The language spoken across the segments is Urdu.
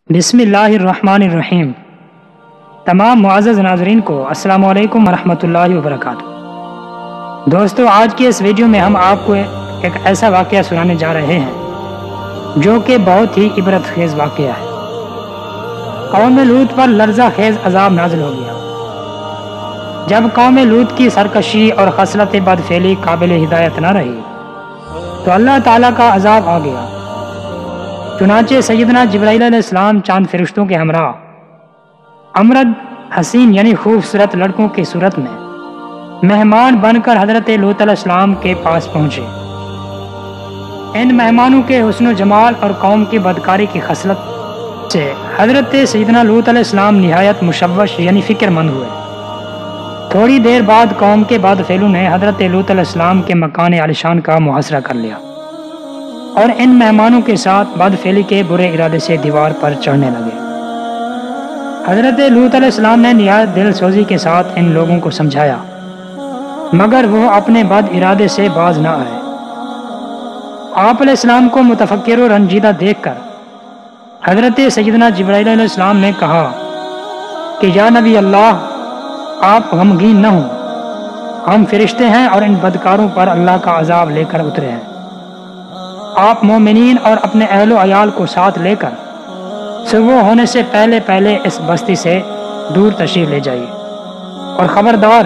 بسم اللہ الرحمن الرحیم۔ تمام معزز ناظرین کو السلام علیکم ورحمۃ اللہ وبرکاتہ۔ دوستو، آج کی اس ویڈیو میں ہم آپ کو ایک ایسا واقعہ سنانے جا رہے ہیں جو کہ بہت ہی عبرت خیز واقعہ ہے۔ قوم لوط پر لرزہ خیز عذاب نازل ہو گیا۔ جب قوم لوط کی سرکشی اور خصلت بدفعلی قابل ہدایت نہ رہی تو اللہ تعالیٰ کا عذاب آ گیا۔ چنانچہ سیدنا جبرائیل علیہ السلام چاند فرشتوں کے ہمراہ امرد حسین یعنی خوبصورت لڑکوں کی صورت میں مہمان بن کر حضرت لوط علیہ السلام کے پاس پہنچے۔ ان مہمانوں کے حسن و جمال اور قوم کی بدکاری کی خصلت سے حضرت سیدنا لوط علیہ السلام نہایت مشوش یعنی فکر مند ہوئے۔ تھوڑی دیر بعد قوم کے بدفعلوں نے حضرت لوط علیہ السلام کے مکان عالیشان کا محاصرہ کر لیا اور ان مہمانوں کے ساتھ بدفعلی کے برے ارادے سے دیوار پر چڑھنے لگے۔ حضرت لوط علیہ السلام نے نہایت دل سوزی کے ساتھ ان لوگوں کو سمجھایا، مگر وہ اپنے بد ارادے سے باز نہ آئے۔ آپ علیہ السلام کو متفکر و رنجیدہ دیکھ کر حضرت سیدنا جبرائیل علیہ السلام نے کہا کہ یا نبی اللہ، آپ غمگین نہ ہوں، ہم فرشتے ہیں اور ان بدکاروں پر اللہ کا عذاب لے کر اترے ہیں۔ آپ مومنین اور اپنے اہل و عیال کو ساتھ لے کر صبح ہونے سے پہلے اس بستی سے دور تشریف لے جائیے، اور خبردار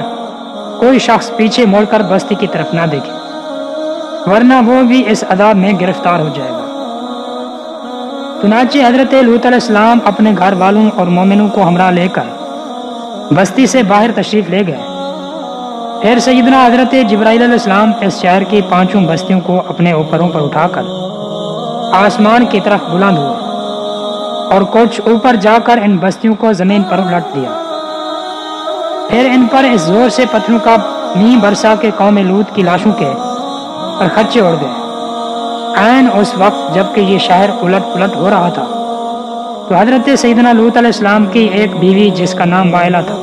کوئی شخص پیچھے موڑ کر بستی کی طرف نہ دیکھے، ورنہ وہ بھی اس عذاب میں گرفتار ہو جائے گا۔ چنانچہ حضرت لوط علیہ السلام اپنے گھر والوں اور مومنوں کو ہمراہ لے کر بستی سے باہر تشریف لے گئے۔ پھر سیدنا حضرت جبرائیل علیہ السلام اس شہر کی 5 بستیوں کو اپنے اوپروں پر اٹھا کر آسمان کی طرف بلند ہوئے اور کچھ اوپر جا کر ان بستیوں کو زمین پر الٹ دیا۔ پھر ان پر اس زور سے پتھروں کا مینہ برسا کہ قوم لوط کی لاشوں کے پر خرچے اڑ گئے۔ عین اس وقت جب کہ یہ شہر الٹ پلٹ ہو رہا تھا تو حضرت سیدنا لوط علیہ السلام کی ایک بیوی جس کا نام وائلہ تھا،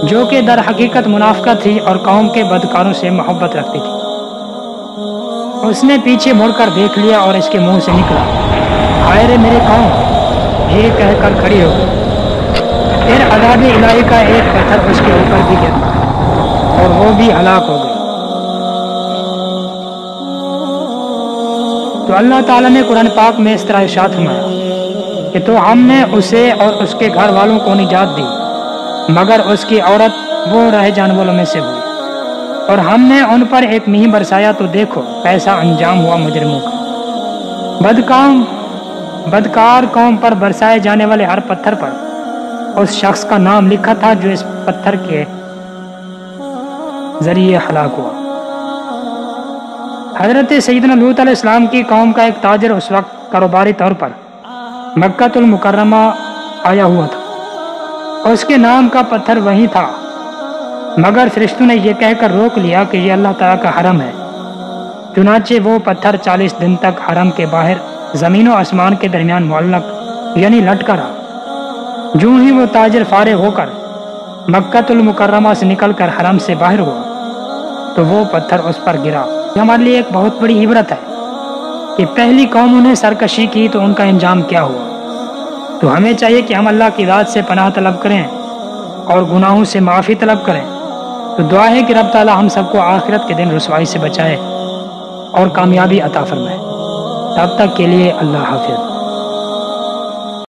جو کہ در حقیقت منافقہ تھی اور قوم کے بدکاروں سے محبت رکھتی تھی، اس نے پیچھے مڑ کر دیکھ لیا اور اس کے منہ سے نکلا، ہائے رے میرے قوم، یہ کہہ کر کھڑی ہو گئی۔ پھر عذاب الہی کا ایک پتھر اس کے اوپر بھی گرا اور وہ بھی ہلاک ہو گئی۔ تو اللہ تعالیٰ نے قرآن پاک میں اس طرح ارشاد فرمایا کہ تو ہم نے اسے اور اس کے گھر والوں کو نجات دی، مگر اس کی عورت وہ رہ جانے والوں میں سے ہوئی، اور ہم نے ان پر ایک مینہ برسایا تو دیکھو کیسا انجام ہوا مجرموں کا۔ بدکار قوم پر برسائے جانے والے ہر پتھر پر اس شخص کا نام لکھا تھا جو اس پتھر کے ذریعے ہلاک ہوا۔ حضرت سیدنا لوط علیہ السلام کی قوم کا ایک تاجر اس وقت کاروباری طور پر مکہ المکرمہ آیا ہوا تھا، اس کے نام کا پتھر وہی تھا، مگر فرشتوں نے یہ کہہ کر روک لیا کہ یہ اللہ تعالیٰ کا حرم ہے۔ چنانچہ وہ پتھر 40 دن تک حرم کے باہر زمین و آسمان کے درمیان معلق یعنی لٹکا رہا۔ جو ہی وہ تاجر فارغ ہو کر مکہ المکرمہ سے نکل کر حرم سے باہر ہوا تو وہ پتھر اس پر گرا۔ یہ ہمارے لیے ایک بہت بڑی عبرت ہے کہ پہلی قوموں نے سرکشی کی تو ان کا انجام کیا ہوا۔ تو ہمیں چاہیے کہ ہم اللہ کی ذات سے پناہ طلب کریں اور گناہوں سے معافی طلب کریں۔ تو دعا ہے کہ رب تعالیٰ ہم سب کو آخرت کے دن رسوائی سے بچائے اور کامیابی عطا فرمائے۔ تب تک کے لیے اللہ حافظ۔